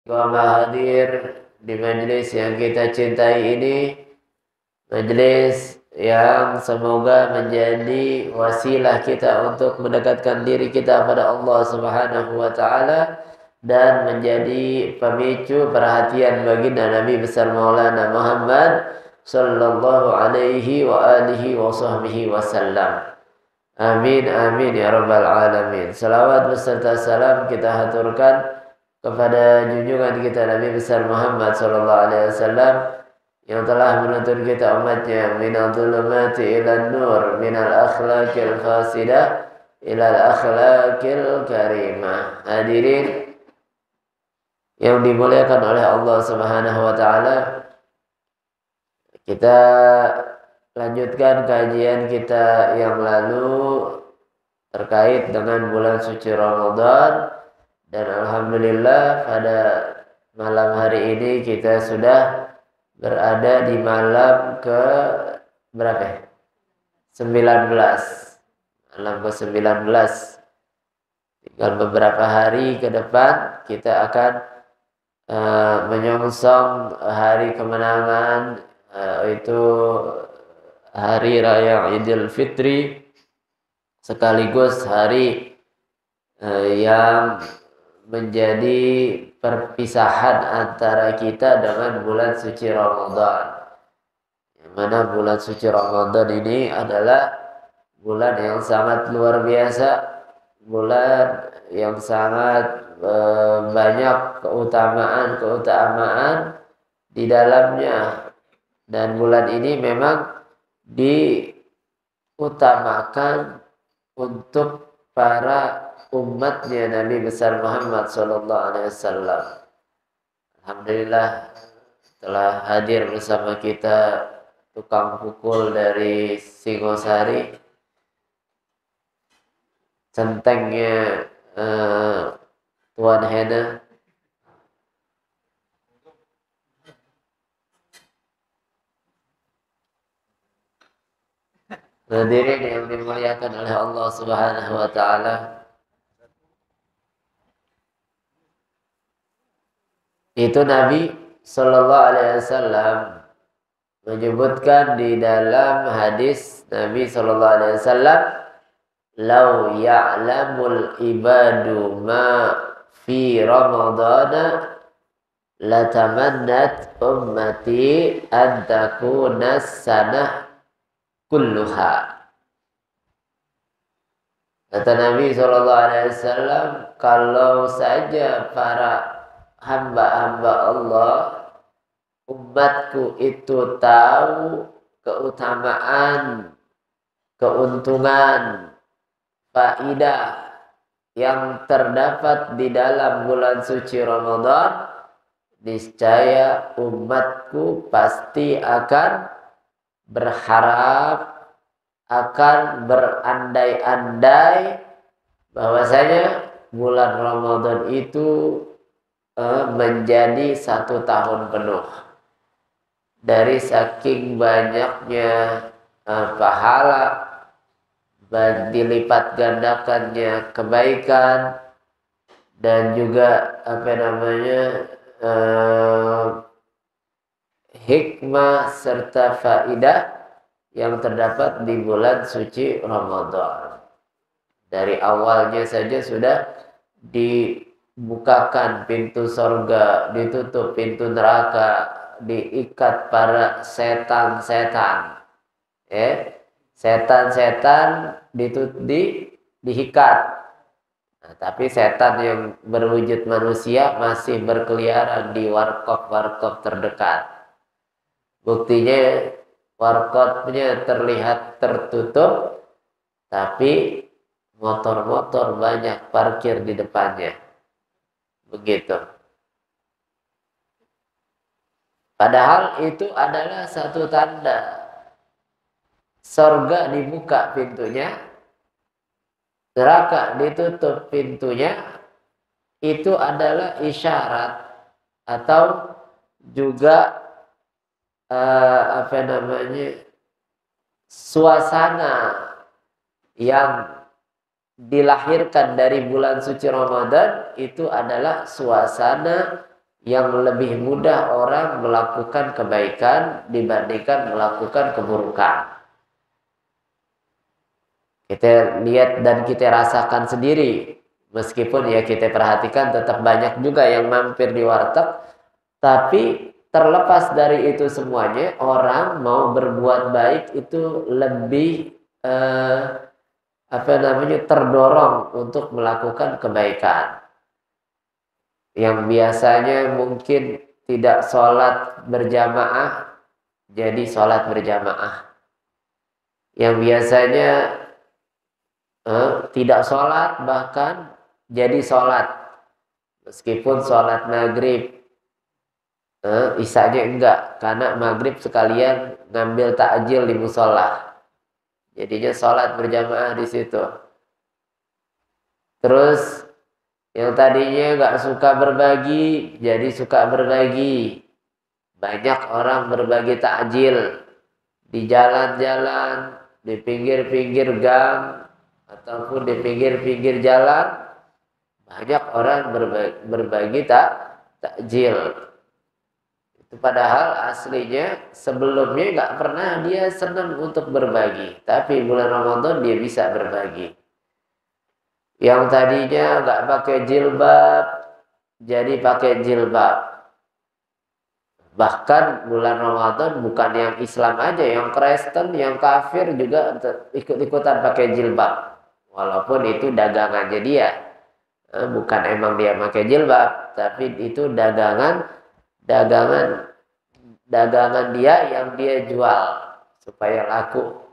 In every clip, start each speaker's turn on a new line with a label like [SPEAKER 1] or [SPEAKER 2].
[SPEAKER 1] Hadir di majelis yang kita cintai ini, majelis yang semoga menjadi wasilah kita untuk mendekatkan diri kita pada Allah Subhanahu wa taala dan menjadi pemicu perhatian baginda Nabi besar Maulana Muhammad sallallahu alaihi wa alihi wa sahbihi wasallam. Amin amin ya rabbal alamin. Salawat beserta salam kita haturkan kepada junjungan kita Nabi besar Muhammad sallallahu alaihi wasallam yang telah menuntun kita umatnya minal dhulumati ilan nur, minal akhlaqil fasidah ilal akhlaqil karimah. Hadirin yang dimuliakan oleh Allah Subhanahu wa taala, kita lanjutkan kajian kita yang lalu terkait dengan bulan suci Ramadan. Dan alhamdulillah pada malam hari ini kita sudah berada di malam ke berapa? 19. Malam ke 19. Tinggal beberapa hari ke depan kita akan menyongsong hari kemenangan, itu hari raya Idul Fitri, sekaligus hari yang menjadi perpisahan antara kita dengan bulan suci Ramadan. Yang mana bulan suci Ramadan ini adalah bulan yang sangat luar biasa, bulan yang sangat banyak keutamaan di dalamnya. Dan bulan ini memang diutamakan untuk para umatnya Nabi besar Muhammad sallallahu alaihi wasallam. Alhamdulillah telah hadir bersama kita tukang pukul dari Singosari, centengnya Tuan Hena. Hadirin yang dimuliakan oleh Allah Subhanahu wa taala, itu Nabi sallallahu alaihi wasallam menyebutkan di dalam hadis Nabi sallallahu alaihi wasallam, "Lau ya'lamul ibadu ma fi Ramadana latamannat ummati an takuna sanah kulluha." Kata Nabi sallallahu alaihi wasallam, kalau saja para hamba-hamba Allah, umatku itu tahu keutamaan, keuntungan, faidah yang terdapat di dalam bulan suci Ramadan, niscaya umatku pasti akan berharap, akan berandai-andai bahwasanya bulan Ramadan itu menjadi 1 tahun penuh. Dari saking banyaknya pahala, dilipat gandakannya kebaikan, dan juga hikmah serta faidah yang terdapat di bulan suci Ramadan. Dari awalnya saja sudah dibukakan pintu surga, ditutup pintu neraka, diikat para setan-setan. Setan-setan diikat. Nah, tapi setan yang berwujud manusia masih berkeliaran di warkop-warkop terdekat. Buktinya warkopnya terlihat tertutup, tapi motor-motor banyak parkir di depannya. Begitu. Padahal itu adalah satu tanda. Surga dibuka pintunya, neraka ditutup pintunya. Itu adalah isyarat atau juga suasana yang dilahirkan dari bulan suci Ramadan. Itu adalah suasana yang lebih mudah orang melakukan kebaikan dibandingkan melakukan keburukan. Kita lihat dan kita rasakan sendiri. Meskipun ya kita perhatikan tetap banyak juga yang mampir di warteg. Tapi terlepas dari itu semuanya, orang mau berbuat baik itu lebih terdorong untuk melakukan kebaikan. Yang biasanya mungkin tidak sholat berjamaah, jadi sholat berjamaah. Yang biasanya tidak sholat bahkan jadi sholat. Meskipun sholat maghrib, isanya enggak. Karena maghrib sekalian ngambil takjil di musola. Jadinya sholat berjamaah di situ. Terus yang tadinya nggak suka berbagi, jadi suka berbagi. Banyak orang berbagi takjil di jalan-jalan, di pinggir-pinggir gang, ataupun di pinggir-pinggir jalan. Banyak orang berbagi takjil. Itu padahal aslinya sebelumnya nggak pernah dia senang untuk berbagi. Tapi bulan Ramadan dia bisa berbagi. Yang tadinya nggak pakai jilbab, jadi pakai jilbab. Bahkan bulan Ramadan bukan yang Islam aja, yang Kristen, yang kafir juga ikut-ikutan pakai jilbab. Walaupun itu dagangannya dia. Bukan emang dia pakai jilbab, tapi itu dagangan dia yang dia jual supaya laku.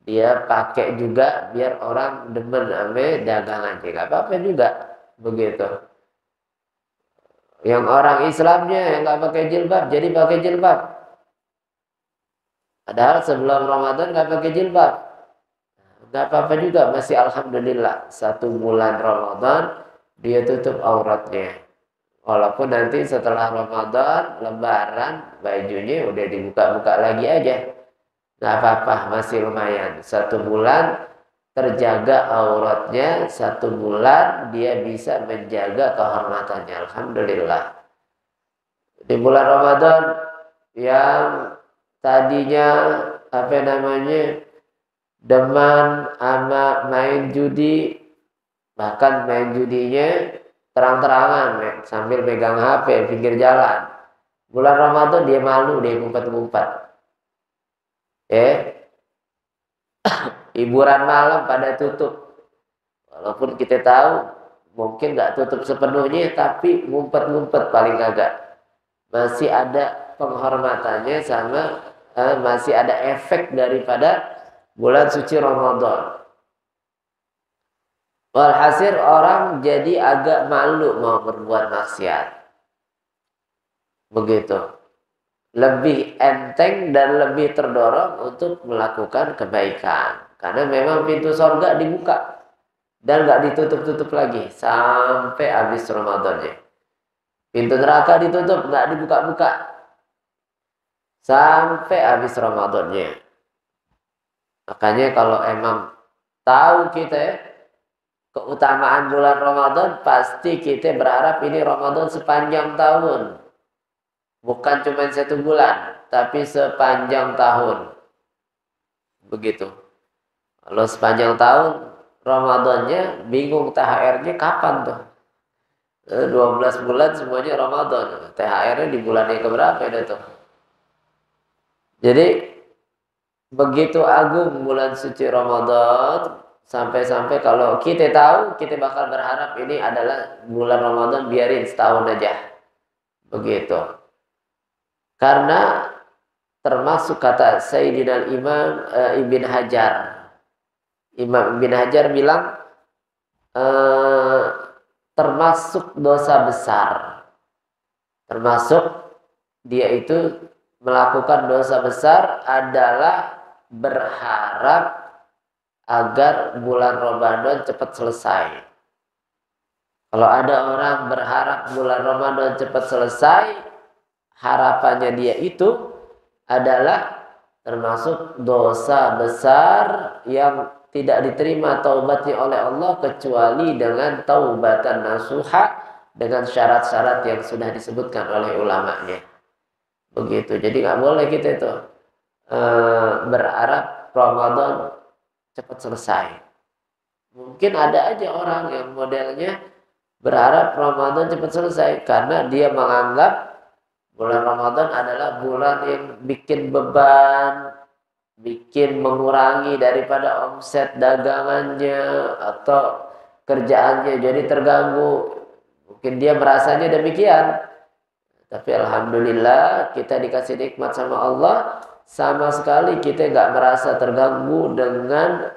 [SPEAKER 1] Dia pakai juga biar orang demen ame dagangannya. Gak apa-apa juga begitu. Yang orang Islamnya yang gak pakai jilbab jadi pakai jilbab. Padahal sebelum Ramadan gak pakai jilbab. Gak apa-apa juga, masih alhamdulillah. 1 bulan Ramadan dia tutup auratnya. Walaupun nanti setelah Ramadan, Lebaran, bajunya udah dibuka-buka lagi aja. Gak apa-apa, masih lumayan. 1 bulan terjaga auratnya, 1 bulan dia bisa menjaga kehormatannya. Alhamdulillah. Di bulan Ramadan yang tadinya demen sama main judi, bahkan main judinya terang-terangan sambil megang HP pinggir jalan. Bulan Ramadan dia malu, dia ngumpet-ngumpet. Hiburan malam pada tutup. Walaupun kita tahu mungkin nggak tutup sepenuhnya, tapi ngumpet-ngumpet paling agak. Masih ada penghormatannya sama masih ada efek daripada bulan suci Ramadan. Walhasil orang jadi agak malu mau berbuat maksiat. Begitu. Lebih enteng dan lebih terdorong untuk melakukan kebaikan. Karena memang pintu surga dibuka. Dan gak ditutup-tutup lagi sampai habis Ramadannya. Pintu neraka ditutup, gak dibuka-buka sampai habis Ramadannya. Makanya kalau emang tahu kita keutamaan bulan Ramadan, pasti kita berharap ini Ramadan sepanjang tahun. Bukan cuma 1 bulan, tapi sepanjang tahun. Begitu. Kalau sepanjang tahun, Ramadannya bingung THR-nya kapan tuh. 12 bulan semuanya Ramadan. THR-nya di bulan yang keberapa itu tuh. Jadi, begitu agung bulan suci Ramadan, sampai-sampai kalau kita tahu, kita bakal berharap ini adalah bulan Ramadan, biarin setahun aja. Begitu. Karena termasuk kata Sayyidina Imam Ibn Hajar. Imam Ibn Hajar bilang termasuk dosa besar. Termasuk dia itu melakukan dosa besar adalah berharap agar bulan Ramadan cepat selesai. Kalau ada orang berharap bulan Ramadan cepat selesai, harapannya dia itu adalah termasuk dosa besar yang tidak diterima taubatnya oleh Allah kecuali dengan taubatan nasuha, dengan syarat-syarat yang sudah disebutkan oleh ulamanya. Begitu. Jadi nggak boleh kita itu berharap Ramadan cepat selesai. Mungkin ada aja orang yang modelnya berharap Ramadan cepat selesai karena dia menganggap bulan Ramadan adalah bulan yang bikin beban, bikin mengurangi daripada omset dagangannya atau kerjaannya jadi terganggu. Mungkin dia merasanya demikian. Tapi alhamdulillah kita dikasih nikmat sama Allah, sama sekali kita nggak merasa terganggu dengan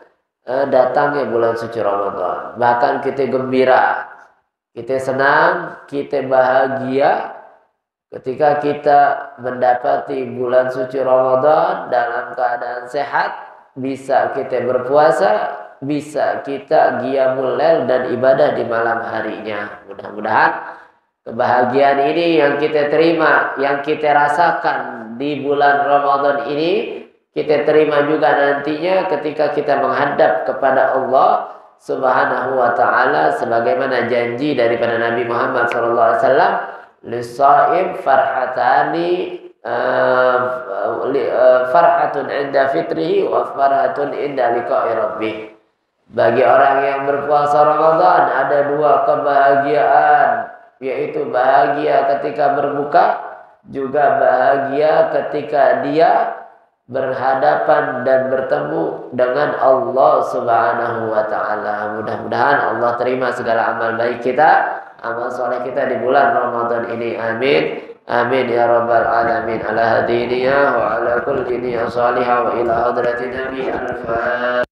[SPEAKER 1] datangnya bulan suci Ramadan. Bahkan kita gembira, kita senang, kita bahagia ketika kita mendapati bulan suci Ramadan dalam keadaan sehat, bisa kita berpuasa, bisa kita qiyamul lail dan ibadah di malam harinya. Mudah-mudahan kebahagiaan ini yang kita terima, yang kita rasakan di bulan Ramadan ini, kita terima juga nantinya ketika kita menghadap kepada Allah Subhanahu wa ta'ala, sebagaimana janji daripada Nabi Muhammad SAW, lisa'im farhatani, farhatun inda fitrihi wa farhatun inda liqa'i rabbih. Bagi orang yang berpuasa Ramadan ada dua kebahagiaan, yaitu bahagia ketika berbuka, juga bahagia ketika dia berhadapan dan bertemu dengan Allah Subhanahu wa ta'ala. Mudah-mudahan Allah terima segala amal baik kita, amal soleh kita di bulan Ramadan ini. Amin. Amin ya rabbal alamin. Ala hadiniya wa ala kulli niyya salihah wa ila hadratin nabi al-fatiha.